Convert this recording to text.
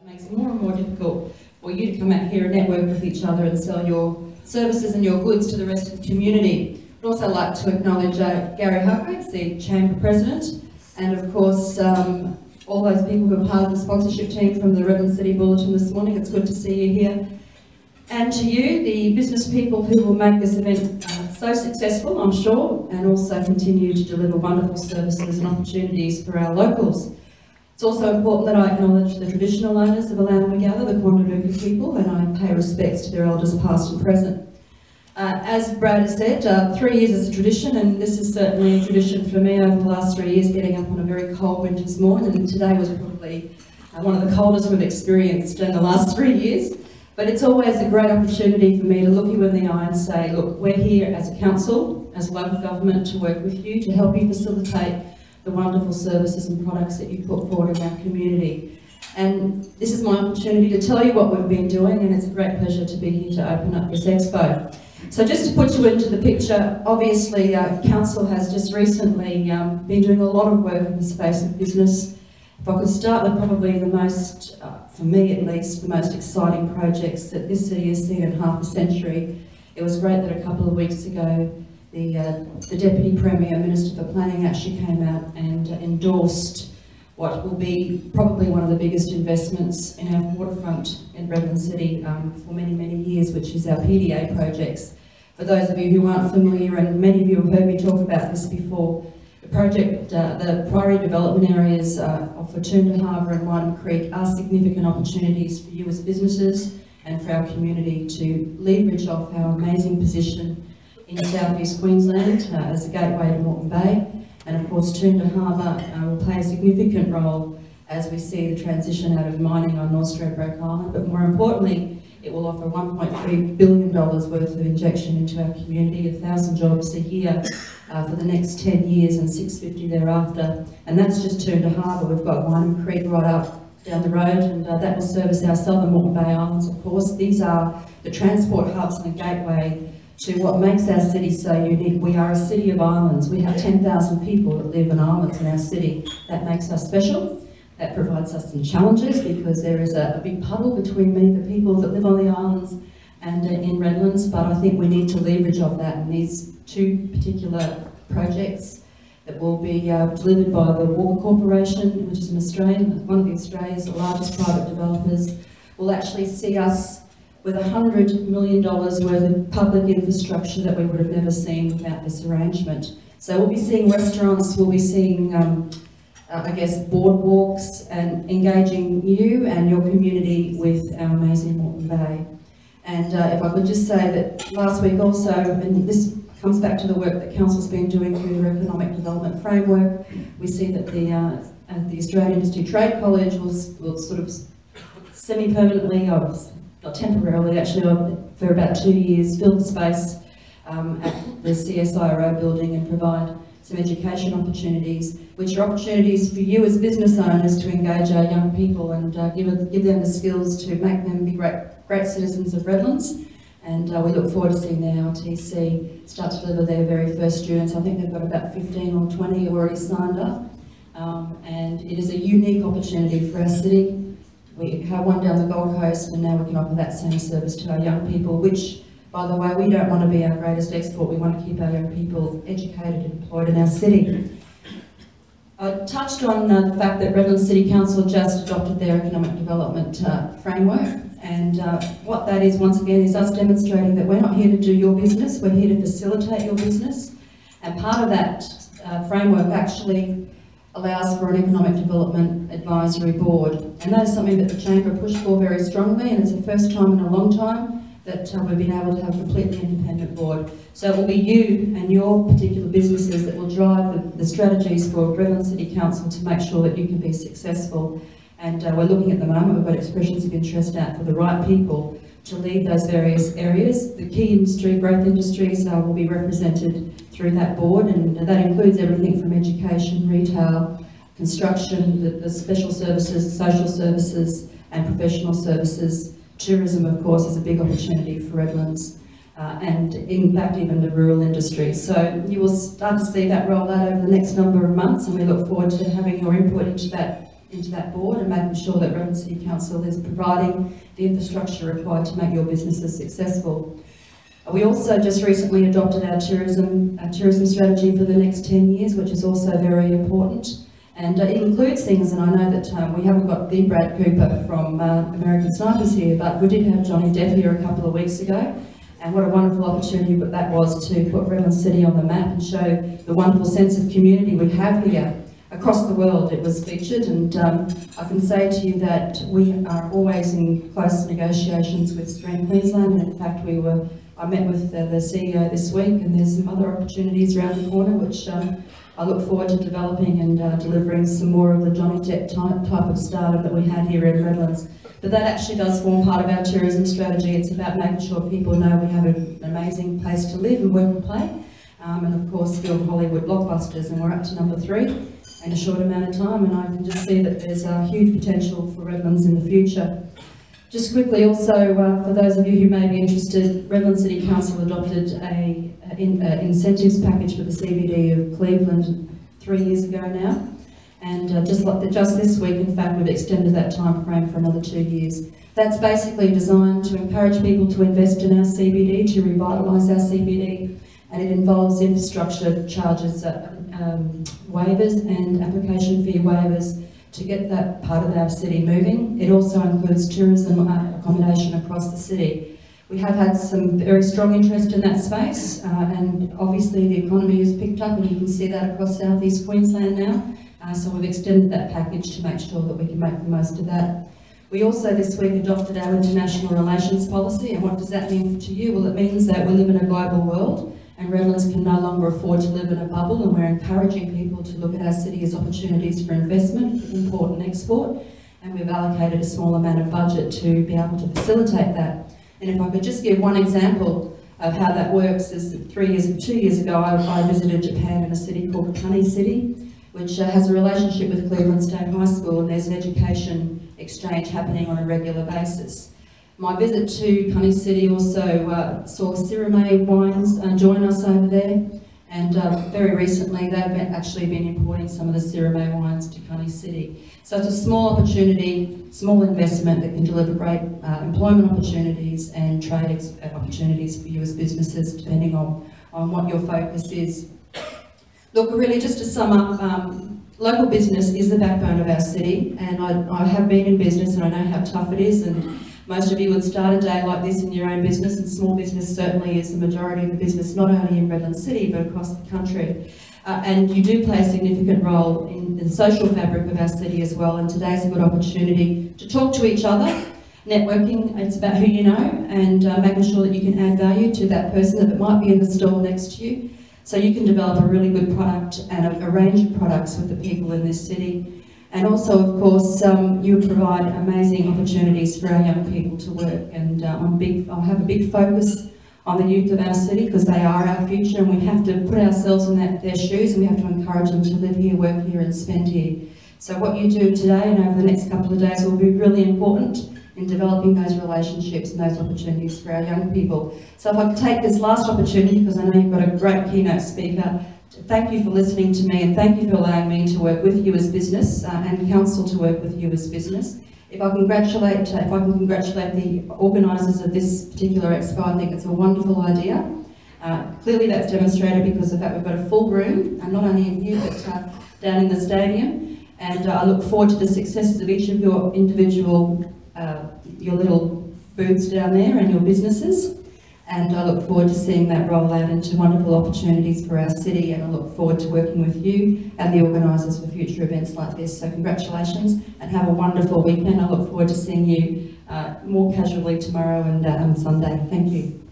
It makes it more and more difficult for you to come out here and network with each other and sell your services and your goods to the rest of the community. I'd also like to acknowledge Gary Hargraves, the Chamber President, and of course all those people who are part of the sponsorship team from the Redland City Bulletin this morning. It's good to see you here. And to you, the business people who will make this event so successful, I'm sure, and also continue to deliver wonderful services and opportunities for our locals. It's also important that I acknowledge the traditional owners of the land we gather, the Quandamooka people, and I pay respects to their elders past and present. As Brad has said, 3 years is a tradition, and this is certainly a tradition for me over the last 3 years, getting up on a very cold winter's morning, and today was probably one of the coldest we've experienced in the last 3 years. But it's always a great opportunity for me to look you in the eye and say, look, we're here as a council, as local government, to work with you, to help you facilitate the wonderful services and products that you put forward in our community. And this is my opportunity to tell you what we've been doing, and it's a great pleasure to be here to open up this expo. So just to put you into the picture, obviously Council has just recently been doing a lot of work in the space of business. If I could start with probably the most, for me at least, the most exciting projects that this city has seen in half a century. It was great that a couple of weeks ago the Deputy Premier, Minister for Planning, actually came out and endorsed what will be probably one of the biggest investments in our waterfront in Redland City for many, many years, which is our PDA projects. For those of you who aren't familiar, and many of you have heard me talk about this before, the project, the priority development areas of Fortuna Harbour and Wyndham Creek are significant opportunities for you as businesses and for our community to leverage off our amazing position in southeast Queensland as a gateway to Moreton Bay. And of course, Toondah Harbour will play a significant role as we see the transition out of mining on North Stradbroke Island, but more importantly, it will offer $1.3 billion worth of injection into our community, 1,000 jobs a year for the next 10 years and 650 thereafter. And that's just Toondah Harbour. We've got Wyndham Creek right up down the road, and that will service our southern Moreton Bay Islands, of course. These are the transport hubs and the gateway to what makes our city so unique. We are a city of islands. We have 10,000 people that live in islands in our city. That makes us special. That provides us some challenges because there is a big puddle between many of the people that live on the islands and in Redlands, but I think we need to leverage off that, and these two particular projects that will be delivered by the Walker Corporation, which is an Australian, one of Australia's largest private developers, will actually see us with $100 million worth of public infrastructure that we would have never seen without this arrangement. So we'll be seeing restaurants, we'll be seeing, I guess, boardwalks, and engaging you and your community with our amazing Moreton Bay. And if I could just say that last week also, and this comes back to the work that Council's been doing through their economic development framework, we see that the Australian Industry Trade College will sort of semi-permanently, not temporarily actually, for about 2 years, fill the space at the CSIRO building and provide some education opportunities, which are opportunities for you as business owners to engage our young people and give them the skills to make them be great citizens of Redlands. And we look forward to seeing the RTC start to deliver their very first students. I think they've got about 15 or 20 who already signed up. And it is a unique opportunity for our city. We have one down the Gold Coast, and now we can offer that same service to our young people, which, by the way, we don't want to be our greatest export. We want to keep our young people educated and employed in our city. I touched on the fact that Redland City Council just adopted their economic development framework, and what that is, once again, is us demonstrating that we're not here to do your business, we're here to facilitate your business. And part of that framework actually allows for an economic development advisory board, and that is something that the Chamber pushed for very strongly, and it's the first time in a long time that we've been able to have a completely independent board. So it will be you and your particular businesses that will drive the strategies for Redland City Council to make sure that you can be successful. And we're looking at the moment, we've got expressions of interest out for the right people to lead those various areas. The key industry, growth industries, will be represented through that board, and that includes everything from education, retail, construction, the special services, social services and professional services. Tourism, of course, is a big opportunity for Redlands, and in fact even the rural industry. So you will start to see that roll out over the next number of months, and we look forward to having your input into that into that board and making sure that Redland City Council is providing the infrastructure required to make your businesses successful. We also just recently adopted our tourism strategy for the next 10 years, which is also very important. And it includes things, and I know that we haven't got the Brad Cooper from American Snipers here, but we did have Johnny Depp here a couple of weeks ago. And what a wonderful opportunity that was to put Redland City on the map and show the wonderful sense of community we have here. Across the world it was featured, and I can say to you that we are always in close negotiations with Stream Queensland, and in fact I met with the CEO this week, and there's some other opportunities around the corner which I look forward to developing and delivering some more of the Johnny Depp type of startup that we had here in Redlands. But that actually does form part of our tourism strategy. It's about making sure people know we have an amazing place to live and work and play. And of course, film Hollywood blockbusters, and we're up to number 3 in a short amount of time, and I can just see that there's a huge potential for Redlands in the future. Just quickly also, for those of you who may be interested, Redland City Council adopted an incentives package for the CBD of Cleveland 3 years ago now. And just this week, in fact, we've extended that time frame for another 2 years. That's basically designed to encourage people to invest in our CBD, to revitalise our CBD, and it involves infrastructure charges, waivers and application fee waivers to get that part of our city moving. It also includes tourism accommodation across the city. We have had some very strong interest in that space, and obviously the economy has picked up, and you can see that across southeast Queensland now. So we've extended that package to make sure that we can make the most of that. We also this week adopted our international relations policy, and what does that mean to you? Well, it means that we live in a global world, and Redlands can no longer afford to live in a bubble, and we're encouraging people to look at our city as opportunities for investment, import and export, and we've allocated a small amount of budget to be able to facilitate that. And if I could just give one example of how that works, is that 2 years ago I visited Japan in a city called Kani City, which has a relationship with Cleveland State High School, and there's an education exchange happening on a regular basis. My visit to Kani City also saw Sirime Wines join us over there, and very recently they've actually been importing some of the Sirime wines to Kani City. So it's a small opportunity, small investment that can deliver great employment opportunities and trade opportunities for you as businesses, depending on what your focus is. Look, really just to sum up, local business is the backbone of our city, and I have been in business and I know how tough it is, and most of you would start a day like this in your own business, and small business certainly is the majority of the business, not only in Redland City but across the country. And you do play a significant role in the social fabric of our city as well, and today's a good opportunity to talk to each other. Networking, it's about who you know, and making sure that you can add value to that person that might be in the store next to you, so you can develop a really good product and a range of products with the people in this city. And also, of course, you provide amazing opportunities for our young people to work, and I have a big focus on the youth of our city, because they are our future, and we have to put ourselves in their shoes, and we have to encourage them to live here, work here and spend here. So what you do today and over the next couple of days will be really important in developing those relationships and those opportunities for our young people. So if I could take this last opportunity, because I know you've got a great keynote speaker, thank you for listening to me, and thank you for allowing me to work with you as business and council to work with you as business. If I can congratulate the organisers of this particular expo, I think it's a wonderful idea. Clearly that's demonstrated because of the fact we've got a full room, and not only in here but down in the stadium. And I look forward to the successes of each of your individual, your little booths down there and your businesses. And I look forward to seeing that roll out into wonderful opportunities for our city, and I look forward to working with you and the organisers for future events like this. So congratulations and have a wonderful weekend. I look forward to seeing you more casually tomorrow and Sunday. Thank you.